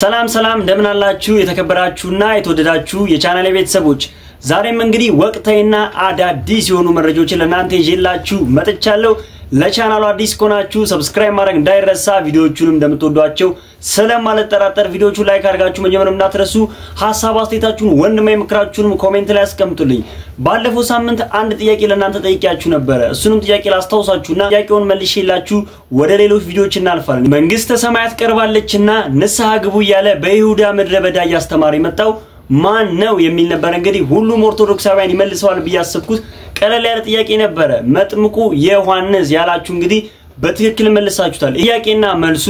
ሰላም እንደምን አላችሁ የተከበራችሁና የተወደዳችሁ የቻናሌ ቤተሰቦች ዛሬም እንግዲህ ወቅታዊና አዳዲስ የሆኑ መረጃዎችን ለናንተ ይዤላችሁ መጥቻለሁ ለቻናሉ አዲስ ከሆናችሁ ሰብስክራይብ ማድረግ እንዳይረሳ ቪዲዮዎቹንም እንደምትወዷቸው ስለማልጠራጠር ቪዲዮቹ ላይክ አድርጋችሁ መጀመር እንዳትረሱ ሐሳብ አስተያየታችሁን ወንድማይ ምክራችሁንም ኮሜንት ላይ አስቀምጡልኝ ባለፈው ሳምንት አንድ ጥያቄ ለናንተ ጠይቄያችሁ ነበር እሱንም ጥያቄ ላስታውሳችሁና ጥያቄውን መልሼላችሁ ወደ ሌሎች ቪዲዮዎች እናልፋለን መንግስተ ሰማያት ቀርባለችና ንስሐ ግቡ ያለ በይሁዳ ምድረ በዳ ያስተማረ የመጣው ማን ነው የሚል ነበር እንግዲህ ሁሉም ኦርቶዶክሳውያን ይመልሰዋል በያስብኩት ቀለል ያለ ጥያቄ ነበር መጥምቁ ዮሐንስ ያላችሁ እንግዲህ በትክክል መልሳችሁታል ጥያቄና መልሱ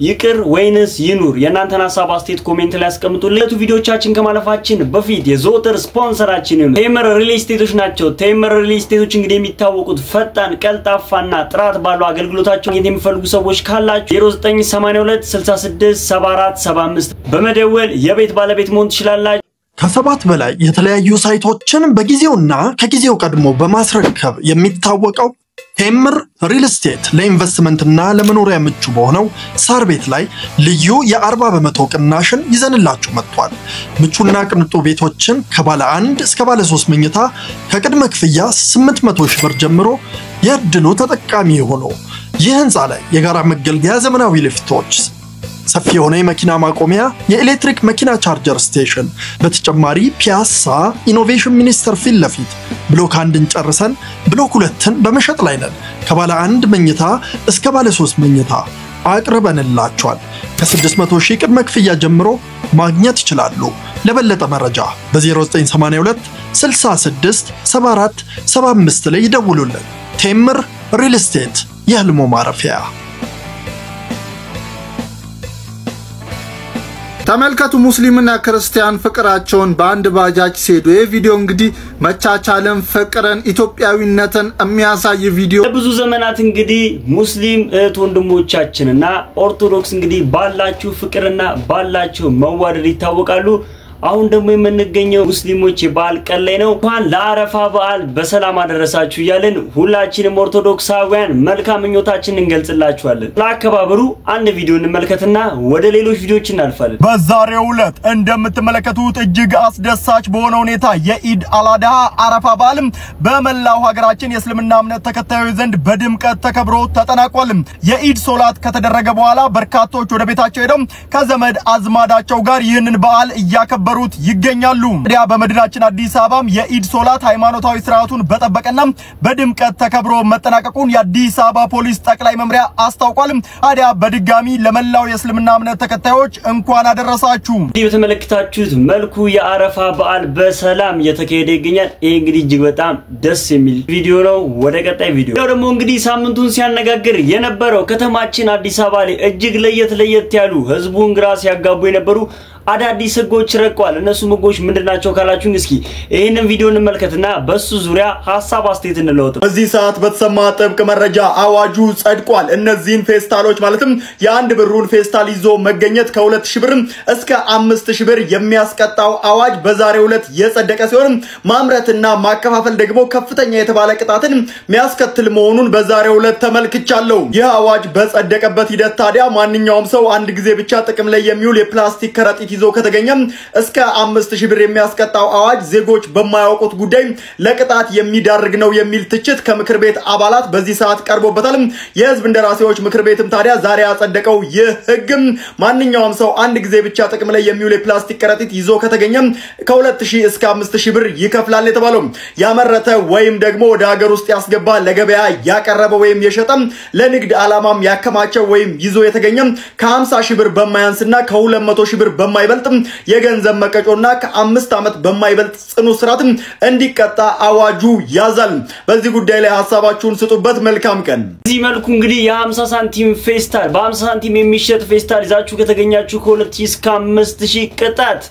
ይቅር ወይንስ ይኑር የናንተን ሐሳብ አስተያየት ኮሜንት ላይ አስቀምጡልኝ ቪዲዮቻችን ከማለፋችን በፊት የዞተር ስፖንሰራችን ነው ቴምር ሪል ስቴቶች ናቸው ቴምር ሪል ስቴቶች እንግዲህ የሚታወቁት ፈጣን ቀልጣፋና ጥራት ባለው አገልግሎታቸው የሚፈልጉ ሰዎች ካላችሁ 0982 66 74 75 በመደወል የቤት ባለቤት መሆን ትችላላችሁ ከሰባት በላይ የተለያዩ ሳይቶችን በጊዜውና ከጊዜው ቀድሞ በማስረከብ የሚታወቀው ቴምር ሪል ስቴት ለኢንቨስትመንትና ለመኖሪያ ምቹ በሆነው ሳር ቤት ላይ ልዩ የ40% ቅናሽን ይዘንላችሁ መጥቷል። ምቹና ቅንጡ ቤቶችን ከባለ 1 እስከ ባለ 3 መኝታ ከቅድመ ክፍያ 800 ሺህ ብር ጀምሮ የዕድሉ ተጠቃሚ ሆኖ ይህ ህንጻ ላይ የጋራ መገልገያ ዘመናዊ ሊፍቶች ሰፊ የሆነ የመኪና ማቆሚያ የኤሌክትሪክ መኪና ቻርጀር ስቴሽን በተጨማሪ ፒያሳ ኢኖቬሽን ሚኒስተር ፊት ለፊት ብሎክ 1ን ጨርሰን ብሎክ 2ን በመሸጥ ላይ ነን ከባለ 1 መኝታ እስከ ባለ 3 መኝታ አቅርበንላችኋል ከ600 ሺህ ቅድመ ክፍያ ጀምሮ ማግኘት ይችላሉ ለበለጠ መረጃ በ0982 66 74 75 ላይ ይደውሉልን ቴምር ሪል ስቴት የህልሞ ማረፊያ ተመልከቱ ሙስሊምና ክርስቲያን ፍቅራቸውን በአንድ ባጃጅ ሲሄዱ የቪዲዮ እንግዲህ መቻቻለን ፍቅርን ኢትዮጵያዊነትን የሚያሳይ ቪዲዮ ብዙ ዘመናት እንግዲህ ሙስሊም ወንድሞቻችንና ኦርቶዶክስ እንግዲህ ባላችሁ ፍቅርና ባላችሁ መዋደድ ይታወቃሉ አሁን ደግሞ የምንገኘው ሙስሊሞች የበዓል ቀን ላይ ነው እንኳን ለአረፋ በዓል በሰላም አደረሳችሁ ያለን ሁላችንም ኦርቶዶክሳውያን መልካም ምኞታችንን እንገልጽላችኋለን ለአከባበሩ አንድ ቪዲዮ እንመልከትና ወደ ሌሎች ቪዲዮዎች እናልፋለን በዛሬው ዕለት እንደምትመለከቱት እጅግ አስደሳች በሆነ ሁኔታ የኢድ አልአድሃ አረፋ በዓል በመላው ሀገራችን የእስልምና እምነት ተከታዮች ዘንድ በድምቀት ተከብሮ ተጠናቋል የኢድ ሶላት ከተደረገ በኋላ በርካቶች ወደ ቤታቸው ሄደው ከዘመድ አዝማዳቸው ጋር ይህንን በዓል እያከበሩ ይገኛሉ ዲያ በመዲናችን አዲስ አበባም የኢድ ሶላት ሃይማኖታዊ ስርዓቱን በጠበቀና በድምቀት ተከብሮ መጠናቀቁን የአዲስ አበባ ፖሊስ ጠቅላይ መምሪያ አስታውቋል አዲያ በድጋሚ ለመላው የእስልምና እምነት ተከታዮች እንኳን አደረሳችሁ በተመለከታችሁት መልኩ የአረፋ በዓል በሰላም የተካሄደ ይገኛል ይሄ እንግዲህ እጅግ በጣም ደስ የሚል ቪዲዮ ነው ወደ ቀጣይ ቪዲዮ ደግሞ እንግዲህ ሳምንቱን ሲያነጋግር የነበረው ከተማችን አዲስ አበባ ላይ እጅግ ለየት ያሉ ህዝቡን ግራ ሲያጋቡ የነበሩ አዳዲስ ህጎች ረቋል እነሱ ህጎች ምንድናቸው ካላችሁን እስኪ ይሄንን ቪዲዮ እንመልከትና በሱ ዙሪያ ሐሳብ አስተያየት እንለውጥ በዚህ ሰዓት በተሰማ ጥብቅ መረጃ አዋጁ ጸድቋል እነዚህን ፌስታሎች ማለትም የአንድ ብሩን ፌስታል ይዞ መገኘት ከ2000 ብር እስከ 5000 ብር የሚያስቀጣው አዋጅ በዛሬው ዕለት የጸደቀ ሲሆን ማምረትና ማከፋፈል ደግሞ ከፍተኛ የተባለ ቅጣትን የሚያስከትል መሆኑን በዛሬው ዕለት ተመልክቻለሁ ይህ አዋጅ በጸደቀበት ሂደት ታዲያ ማንኛውም ሰው አንድ ጊዜ ብቻ ጥቅም ላይ የሚውል የፕላስቲክ ከረጢት ይዞ ከተገኘም እስከ 5000 ብር የሚያስቀጣው አዋጅ ዜጎች በማያውቁት ጉዳይ ለቅጣት የሚዳርግ ነው የሚል ትችት ከምክር ቤት አባላት በዚህ ሰዓት ቀርቦበታል የህዝብ እንደራሴዎች ምክር ቤትም ታዲያ ዛሬ ያጸደቀው ይህ ህግ ማንኛውም ሰው አንድ ጊዜ ብቻ ጥቅም ላይ የሚውል የፕላስቲክ ከረጢት ይዞ ከተገኘም ከ2000 እስከ 5000 ብር ይከፍላል የተባለው ያመረተ ወይም ደግሞ ወደ ሀገር ውስጥ ያስገባ ለገበያ ያቀረበ ወይም የሸጠ ለንግድ ዓላማም ያከማቸው ወይም ይዞ የተገኘም ከ50000 ብር በማያንስና ከ200000 ብር በማይበልጥ የገንዘብ መቀጮና ከ5 ዓመት በማይበልጥ ጽኑ እስራት እንዲቀጣ አዋጁ ያዛል በዚህ ጉዳይ ላይ ሐሳባችሁን ስጡበት መልካም ቀን እዚህ መልኩ እንግዲህ የ50 ሳንቲም ፌስታል በ50 ሳንቲም የሚሸጥ ፌስታል ይዛችሁ ከተገኛችሁ ከ2000 እስከ 5000 ቅጣት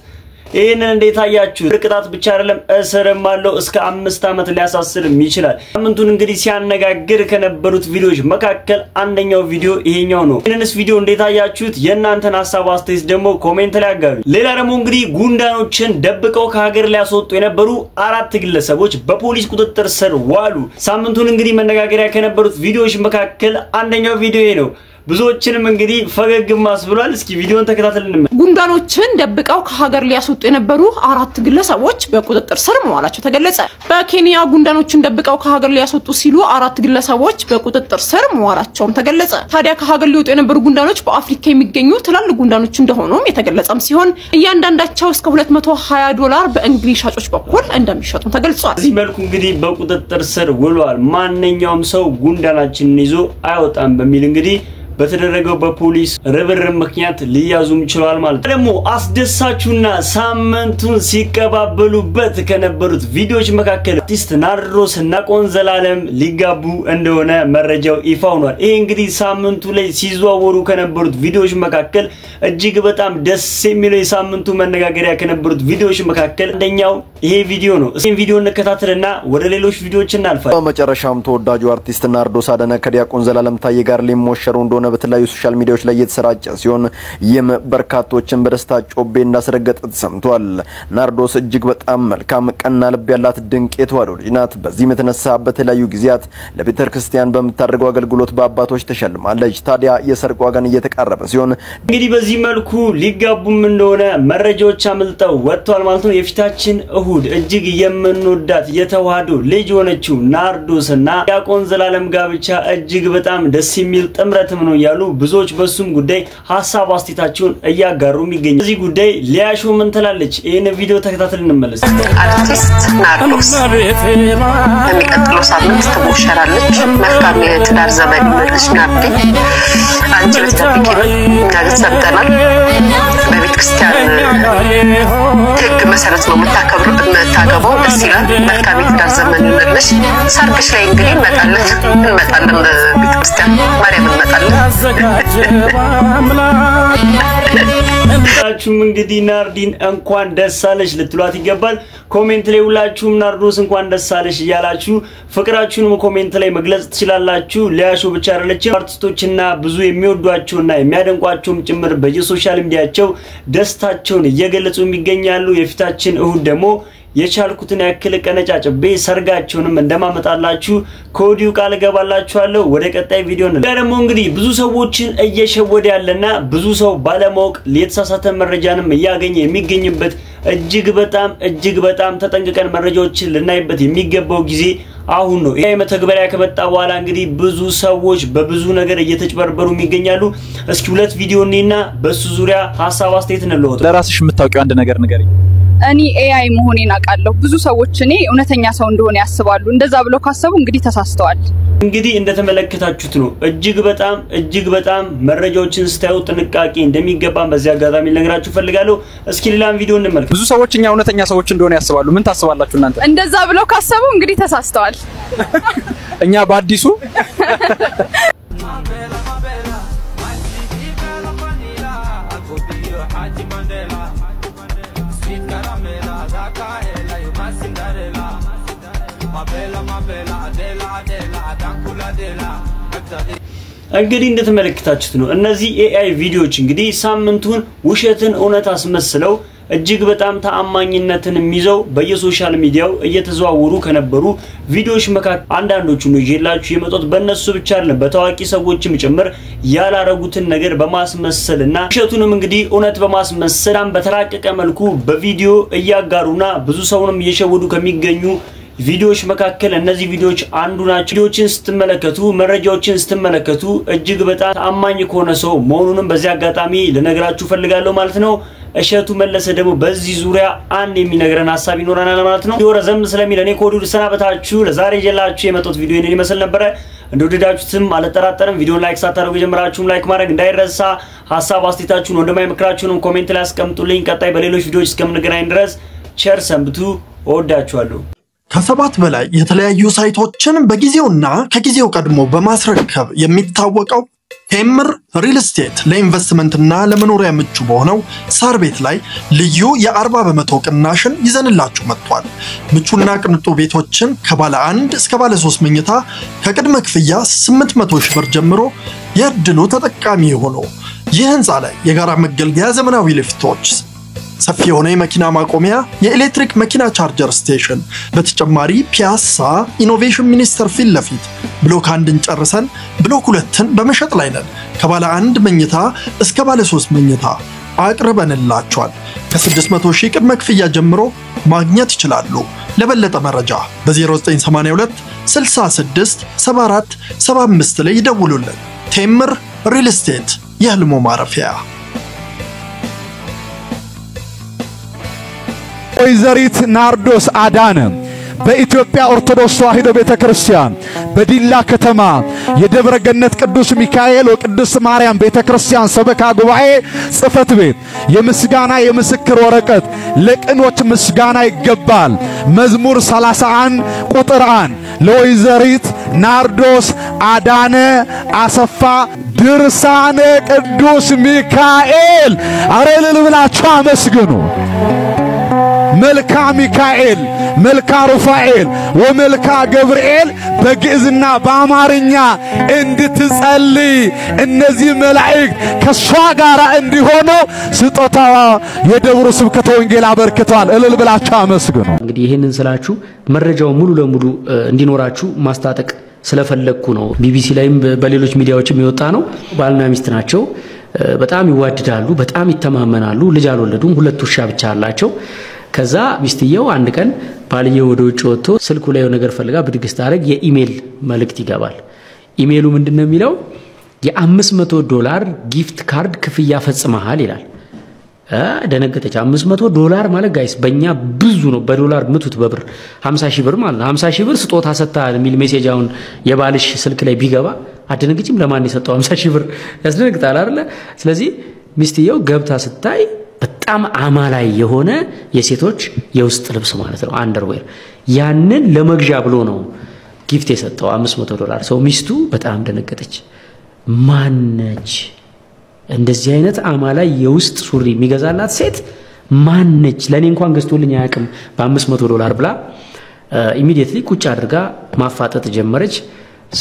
ይሄንን እንዴት አያችሁ ቅጣት ብቻ አይደለም እስርም አለው እስከ 5 ዓመት ሊያሳስርም ይችላል ሳምንቱን እንግዲህ ሲያነጋግር ከነበሩት ቪዲዮዎች መካከል አንደኛው ቪዲዮ ይሄኛው ነው ይሄንንስ ቪዲዮ እንዴት አያችሁት የእናንተን ሐሳብ አስተያየት ደግሞ ኮሜንት ላይ አጋሩ ሌላ ደግሞ እንግዲህ ጉንዳኖችን ደብቀው ከሀገር ሊያስወጡ የነበሩ 4 ግለሰቦች በፖሊስ ቁጥጥር ስር ዋሉ ሳምንቱን እንግዲህ መነጋገሪያ ከነበሩት ቪዲዮዎች መካከል አንደኛው ቪዲዮ ይሄ ነው ብዙዎችንም እንግዲህ ፈገግም አስብሏል። እስኪ ቪዲዮን ተከታተልን። ጉንዳኖችን ደብቀው ከሀገር ሊያስወጡ የነበሩ 4 ግለሰቦች በቁጥጥር ስር መዋላቸው ተገለጸ። በኬንያ ጉንዳኖችን ደብቀው ከሀገር ሊያስወጡ ሲሉ 4 ግለሰቦች በቁጥጥር ስር መዋላቸውም ተገለጸ። ታዲያ ከሀገር ሊወጡ የነበሩ ጉንዳኖች በአፍሪካ የሚገኙ ትላልቅ ጉንዳኖች እንደሆኑም የተገለጸም ሲሆን እያንዳንዳቸው እስከ $220 በእንግሊዝ ሻጮች በኩል እንደሚሸጡ ተገልጿል። እዚህ መልኩ እንግዲህ በቁጥጥር ስር ውሏል። ማንኛውም ሰው ጉንዳናችንን ይዞ አይወጣም በሚል እንግዲህ በተደረገው በፖሊስ ርብርብ ምክንያት ሊያዙም ችሏል ማለት ነው። ደግሞ አስደሳቹና ሳምንቱን ሲቀባበሉበት ከነበሩት ቪዲዮዎች መካከል አርቲስት ናርዶስ እና ቆንዘላለም ሊጋቡ እንደሆነ መረጃው ይፋ ሆኗል። ይሄ እንግዲህ ሳምንቱ ላይ ሲዘዋወሩ ከነበሩት ቪዲዮዎች መካከል እጅግ በጣም ደስ የሚለው የሳምንቱ መነጋገሪያ ከነበሩት ቪዲዮዎች መካከል አንደኛው ይሄ ቪዲዮ ነው። እዚህ ቪዲዮ እንከታተልና ወደ ሌሎች ቪዲዮዎች እናልፋለን። በመጨረሻም ተወዳጁ አርቲስት ናርዶስ አዳነ ከዲያቆን ዘላለም ታዬ ጋር ሊሞሸሩ እንደሆነ በተለያዩ ሶሻል ሚዲያዎች ላይ እየተሰራጨ ሲሆን ይህም በርካቶችን በደስታ ጮቤ እንዳስረገጠ ተሰምቷል። ናርዶስ እጅግ በጣም መልካም ቀና ልብ ያላት ድንቅ የተዋሕዶ ልጅ ናት። በዚህም የተነሳ በተለያዩ ጊዜያት ለቤተ ክርስቲያን በምታደርገው አገልግሎት በአባቶች ተሸልማለች። ታዲያ የሰርግ ዋጋን እየተቃረበ ሲሆን እንግዲህ በዚህ መልኩ ሊጋቡም እንደሆነ መረጃዎች አመልጠው ወጥቷል ማለት ነው። የፊታችን እሁድ እጅግ የምንወዳት የተዋሕዶ ልጅ ሆነችው ናርዶስና ዲያቆን ዘላለም ጋብቻ እጅግ በጣም ደስ የሚል ጥምረትም ነው ያሉ ብዙዎች በሱም ጉዳይ ሐሳብ አስተያየታቸውን እያጋሩም ይገኛሉ። እዚህ ጉዳይ ሊያሾ ምን ትላለች? ይሄን ቪዲዮ ተከታተልን እንመለስ። አርቲስት ናርዶስ በሚቀጥለው ሳምንት ትሞሸራለች። መልካም የትዳር ዘመን ይሁንልሽ ናርዲ። አንቺ በተጠብቂኝ እኛ ግን ሰምተናል። በቤተ ክርስቲያን ሕግ መሰረት ነው የምታገባው። ደስ ይላል። መልካም የትዳር ዘመን ይሁንልሽ። ሰርግሽ ላይ እንግዲህ እንመጣለን ቤተ ክርስቲያን ማርያም እንመጣለን። ሁላችሁም እንግዲህ ናርዲን እንኳን ደስ አለሽ ልትሏት ይገባል። ኮሜንት ላይ ሁላችሁም ናርዶስ እንኳን ደስ አለሽ እያላችሁ ፍቅራችሁንም ኮሜንት ላይ መግለጽ ትችላላችሁ። ሊያሾ ብቻ አይደለችም አርቲስቶችና ብዙ የሚወዷቸውና የሚያደንቋቸውም ጭምር በየሶሻል ሚዲያቸው ደስታቸውን እየገለጹ ይገኛሉ። የፊታችን እሁድ ደግሞ የቻልኩትን ያክል ቀነጫጭቤ ሰርጋቸውንም እንደማመጣላችሁ ኮዲው ቃል ገባላችኋለሁ። ወደ ቀጣይ ቪዲዮ ነው። ደግሞ እንግዲህ ብዙ ሰዎችን እየሸወደ ያለና ብዙ ሰው ባለማወቅ የተሳሳተ መረጃንም ያገኘ የሚገኝበት እጅግ በጣም ተጠንቅቀን መረጃዎችን ልናይበት የሚገባው ጊዜ አሁን ነው። ይሄ መተግበሪያ ከመጣ በኋላ እንግዲህ ብዙ ሰዎች በብዙ ነገር እየተጭበረበሩ ይገኛሉ። እስኪ ሁለት ቪዲዮ እና በሱ ዙሪያ ሐሳብ አስተያየት እንለዋወጥ። ለራስሽ የምታውቂው አንድ ነገር ንገሪኝ። እኔ ኤአይ መሆኔን አቃለሁ። ብዙ ሰዎች እኔ እውነተኛ ሰው እንደሆነ ያስባሉ። እንደዛ ብለው ካሰቡ እንግዲህ ተሳስተዋል። እንግዲህ እንደተመለከታችሁት ነው እጅግ በጣም መረጃዎችን ስታዩ ጥንቃቄ እንደሚገባ በዚህ አጋጣሚ ልነግራችሁ ፈልጋለሁ። እስኪ ሌላም ቪዲዮ እንመልከት። ብዙ ሰዎች እኛ እውነተኛ ሰዎች እንደሆነ ያስባሉ። ምን ታስባላችሁ እናንተ? እንደዛ ብለው ካሰቡ እንግዲህ ተሳስተዋል። እኛ በአዲሱ እንግዲህ እንደተመለከታችሁት ነው እነዚህ ኤአይ ቪዲዮዎች እንግዲህ ሳምንቱን ውሸትን እውነት አስመስለው እጅግ በጣም ተአማኝነትን የሚይዘው በየሶሻል ሚዲያው እየተዘዋወሩ ከነበሩ ቪዲዮዎች መካከል አንዳንዶቹ ነው ይዤላችሁ የመጣሁት። በእነሱ ብቻ አይደለም በታዋቂ ሰዎችም ጭምር ያላረጉትን ነገር በማስመሰልና ውሸቱንም እንግዲህ እውነት በማስመሰል በተራቀቀ መልኩ በቪዲዮ እያጋሩና ብዙ ሰውንም እየሸወዱ ከሚገኙ ቪዲዮዎች መካከል እነዚህ ቪዲዮዎች አንዱ ናቸው። ቪዲዮዎችን ስትመለከቱ መረጃዎችን ስትመለከቱ እጅግ በጣም ተአማኝ ከሆነ ሰው መሆኑንም በዚህ አጋጣሚ ልነግራችሁ ፈልጋለሁ ማለት ነው። እሸቱ መለሰ ደግሞ በዚህ ዙሪያ አንድ የሚነግረን ሐሳብ ይኖረናል ማለት ነው። ይወረዘም ስለሚል እኔ ኮዱ ልሰናበታችሁ። ለዛሬ ይዤላችሁ የመጣሁት ቪዲዮ ይሄን ይመስል ነበር። እንደወደዳችሁትም አልጠራጠርም። ቪዲዮን ላይክ ሳታደርጉ ጀምራችሁም ላይክ ማድረግ እንዳይረሳ። ሐሳብ አስተያየታችሁን ወንድማይምክራችሁንም ኮሜንት ላይ አስቀምጡልኝ። ቀጣይ በሌሎች ቪዲዮዎች እስከምንገናኝ ድረስ ቸር ሰንብቱ። እወዳችኋለሁ። ከ7 በላይ የተለያዩ ሳይቶችን በጊዜውና ከጊዜው ቀድሞ በማስረከብ የሚታወቀው ቴምር ሪል ስቴት ለኢንቨስትመንትና ለመኖሪያ ምቹ በሆነው ሳር ቤት ላይ ልዩ የ40% ቅናሽን ይዘንላችሁ መጥቷል። ምቹና ቅንጡ ቤቶችን ከባለ 1 እስከ ባለ 3 መኝታ ከቅድመ ክፍያ 800 ሺህ ብር ጀምሮ የዕድሉ ተጠቃሚ ሆኖ ይህ ህንፃ ላይ የጋራ መገልገያ ዘመናዊ ሊፍቶች ሰፊ የሆነ የመኪና ማቆሚያ፣ የኤሌክትሪክ መኪና ቻርጀር ስቴሽን፣ በተጨማሪ ፒያሳ ኢኖቬሽን ሚኒስቴር ፊት ለፊት ብሎክ 1ን ጨርሰን ብሎክ 2ን በመሸጥ ላይ ነን። ከባለ 1 መኝታ እስከ ባለ 3 መኝታ አቅርበንላችኋል። ከ600,000 ቅድመ ክፍያ ጀምሮ ማግኘት ይችላሉ። ለበለጠ መረጃ በ0982 66 74 75 ላይ ይደውሉልን። ቴምር ሪል ስቴት የህልሞ ማረፊያ። ወይዘሪት ናርዶስ አዳነ በኢትዮጵያ ኦርቶዶክስ ተዋሕዶ ቤተክርስቲያን በዲላ ከተማ የደብረ ገነት ቅዱስ ሚካኤል ወቅድስት ማርያም ቤተክርስቲያን ሰበካ ጉባኤ ጽፈት ቤት የምስጋና የምስክር ወረቀት ለቅኖች ምስጋና ይገባል መዝሙር 31 ቁጥር 1 ለወይዘሪት ናርዶስ አዳነ አሰፋ ድርሳነ ቅዱስ ሚካኤል አረልል ብላችሁ አመስግኑ። መልካ ሚካኤል መልካ ሩፋኤል ወመልካ ገብርኤል በግዕዝና በአማርኛ እንድትጸልይ እነዚህ መላእክት ከሷ ጋር እንዲሆኑ ስጦታዋ የደብሩ ስብከተ ወንጌል አበርክቷል። እልል ብላችሁ አመስግኑ። እንግዲህ ይሄንን ስላችሁ መረጃው ሙሉ ለሙሉ እንዲኖራችሁ ማስታጠቅ ስለፈለኩ ነው። ቢቢሲ ላይም በሌሎች ሚዲያዎችም የወጣ ነው። ባልና ሚስት ናቸው። በጣም ይዋደዳሉ፣ በጣም ይተማመናሉ። ልጅ አልወለዱም። 2 ውሻ ብቻ አላቸው። ከዛ ሚስትየው አንድ ቀን ባልየው ወደ ውጭ ወጥቶ ስልኩ ላይ ነገር ፈልጋ ብድግስት አረግ የኢሜል መልእክት ይገባል። ኢሜሉ ምንድነው የሚለው $500 ጊፍት ካርድ ክፍያ ፈጽመሃል ይላል። ደነገጠች። $500 ማለት ጋይስ በእኛ ብዙ ነው። በዶላር ምቱት በብር 50,000 ብር ማለት 50,000 ብር ስጦታ ሰጥታል የሚል ሜሴጅ አሁን የባልሽ ስልክ ላይ ቢገባ አደነግጭም። ለማን የሰጠው 50,000 ብር ያስደነግጣል አይደል? ስለዚህ ሚስትየው ገብታ ስታይ በጣም አማላይ የሆነ የሴቶች የውስጥ ልብስ ማለት ነው አንደርዌር ያንን ለመግዣ ብሎ ነው ጊፍት የሰጠው $500 ሰው ሚስቱ በጣም ደነገጠች ማነች እንደዚህ አይነት አማላይ የውስጥ ሱሪ የሚገዛላት ሴት ማነች ለኔ እንኳን ገዝቶልኝ አያውቅም በ$500 ብላ ኢሚዲየትሊ ቁጭ አድርጋ ማፋጠጥ ጀመረች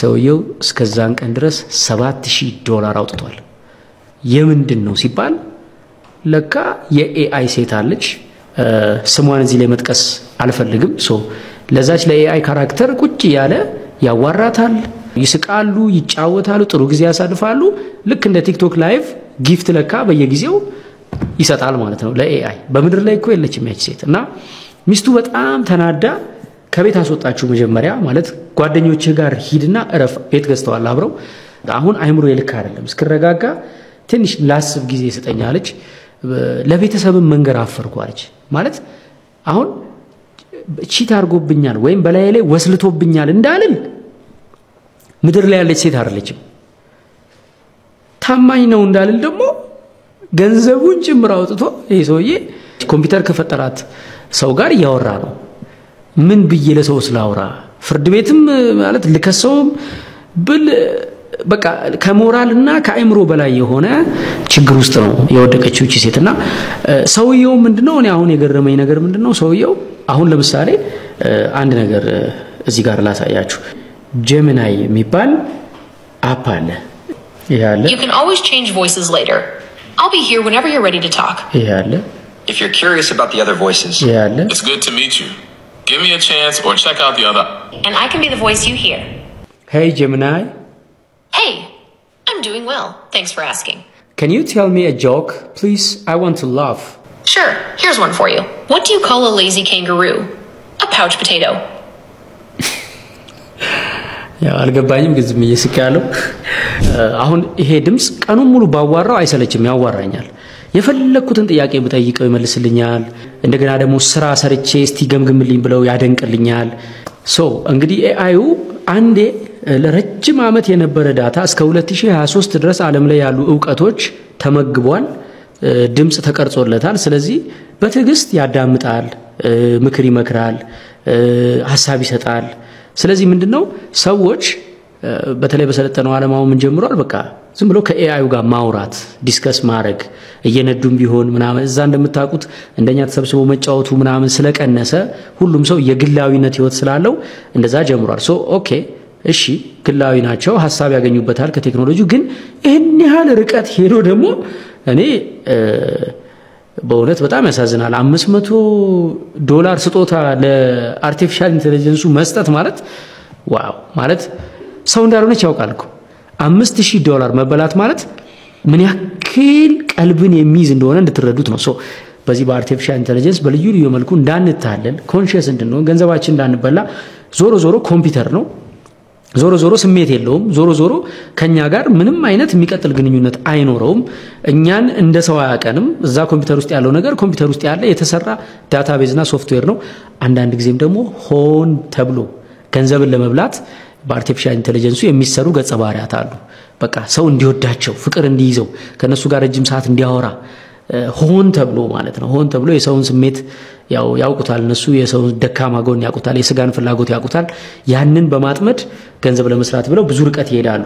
ሰውየው እስከዛን ቀን ድረስ $7,000 አውጥቷል የምንድን ነው ሲባል ለካ የኤአይ ሴት አለች ስሟን እዚህ ላይ መጥቀስ አልፈልግም ሶ ለዛች ለኤአይ ካራክተር ቁጭ ያለ ያዋራታል ይስቃሉ ይጫወታሉ ጥሩ ጊዜ ያሳልፋሉ ልክ እንደ ቲክቶክ ላይቭ ጊፍት ለካ በየጊዜው ይሰጣል ማለት ነው ለኤአይ በመድር ላይ እኮ የለችም ያቺ ሴት እና ሚስቱ በጣም ተናዳ ከቤት አስወጣችሁ መጀመሪያ ማለት ጓደኞቼ ጋር ሂድና እረፍ ቤት ገዝተዋል አብረው አሁን አይምሮ ይልካ አይደለም እስከረጋጋ ትንሽ ላስብ ጊዜ ይሰጠኛለች ለቤተሰብም መንገር አፈርኳለች ማለት አሁን ቺት አርጎብኛል ወይም በላይ ላይ ወስልቶብኛል እንዳልል ምድር ላይ ያለች ሴት አይደለችም ታማኝ ነው እንዳልል ደግሞ ገንዘቡን ጭምር አውጥቶ ይሄ ሰውዬ ኮምፒውተር ከፈጠራት ሰው ጋር ያወራ ነው ምን ብዬ ለሰው ስላወራ ፍርድ ቤትም ማለት ልከሰውም ብል በቃ ከሞራልና ከአይምሮ በላይ የሆነ ችግር ውስጥ ነው የወደቀችው እቺ ሴትና ሰውየው ምንድነው እኔ አሁን የገረመኝ ነገር ምንድነው ሰውየው አሁን ለምሳሌ አንድ ነገር እዚህ ጋር ላሳያችሁ Gemini የሚባል አፕ አለ ያለ You can always change voices later. I'll be here whenever you're ready to talk. ያለ If you're curious about the other voices, ያለ It's good to meet you. Give me a chance or check out the other. And I can be the voice you hear. Hey Gemini. Hey, I'm doing well. Thanks for asking. Can you tell me a joke, please? I want to laugh. Sure, here's one for you. What do you call a lazy kangaroo? A pouch potato. ያው አልገባኝም ግዝም እየስካለው አሁን ይሄ ድምጽ ቀኑን ሙሉ ባዋራው አይሰለችም ያዋራኛል የፈለኩትን ጥያቄ ብጠይቀው ይመልስልኛል እንደገና ደግሞ ስራ ሰርቼ እስቲ ገምግምልኝ ብለው ያደንቅልኛል ሶ እንግዲህ ኤአዩ አንዴ ለረጅም አመት የነበረ ዳታ እስከ 2023 ድረስ ዓለም ላይ ያሉ ዕውቀቶች ተመግቧል ድምጽ ተቀርጾለታል ስለዚህ በትግስት ያዳምጣል ምክር ይመክራል ሐሳብ ይሰጣል ስለዚህ ምንድነው ሰዎች በተለይ በሰለጠነው ዓለማው ምን ጀምሯል በቃ ዝም ብሎ ከኤአዩ ጋር ማውራት ዲስከስ ማድረግ እየነዱም ቢሆን ምናምን እዛ እንደምታውቁት እንደኛ ተሰብስበው መጫወቱ ምናምን ስለቀነሰ ሁሉም ሰው የግላዊነት ህይወት ስላለው እንደዛ ጀምሯል ሶ ኦኬ እሺ ግላዊ ናቸው ሐሳብ ያገኙበታል ከቴክኖሎጂው ግን ይሄን ያህል ርቀት ሄዶ ደግሞ እኔ በእውነት በጣም ያሳዝናል። $500 ስጦታ ለአርቲፊሻል ኢንተለጀንሱ መስጠት ማለት ዋው ማለት ሰው እንዳልሆነች ያውቃልኩ። $5000 መበላት ማለት ምን ያክል ቀልብን የሚይዝ እንደሆነ እንድትረዱት ነው። በዚህ በአርቲፊሻል ኢንተለጀንስ በልዩ ልዩ መልኩ እንዳንታለል ኮንሺየስ እንድንሆን ገንዘባችን እንዳንበላ ዞሮ ኮምፒውተር ነው። ዞሮ ስሜት የለውም። ዞሮ ከኛ ጋር ምንም አይነት የሚቀጥል ግንኙነት አይኖረውም። እኛን እንደ ሰው አያቀንም። እዛ ኮምፒውተር ውስጥ ያለው ነገር ኮምፒውተር ውስጥ ያለ የተሰራ ዳታቤዝና ሶፍትዌር ነው። አንዳንድ ጊዜም ደግሞ ሆን ተብሎ ገንዘብን ለመብላት በአርቲፊሻል ኢንተለጀንሱ የሚሰሩ ገጸ ባህሪያት አሉ። በቃ ሰው እንዲወዳቸው ፍቅር እንዲይዘው ከነሱ ጋር ረጅም ሰዓት እንዲያወራ ሆን ተብሎ ማለት ነው። ሆን ተብሎ የሰውን ስሜት ያውቁታል። እነሱ የሰውን ደካማ ጎን ያውቁታል፣ የስጋን ፍላጎት ያውቁታል። ያንን በማጥመድ ገንዘብ ለመስራት ብለው ብዙ ርቀት ይሄዳሉ።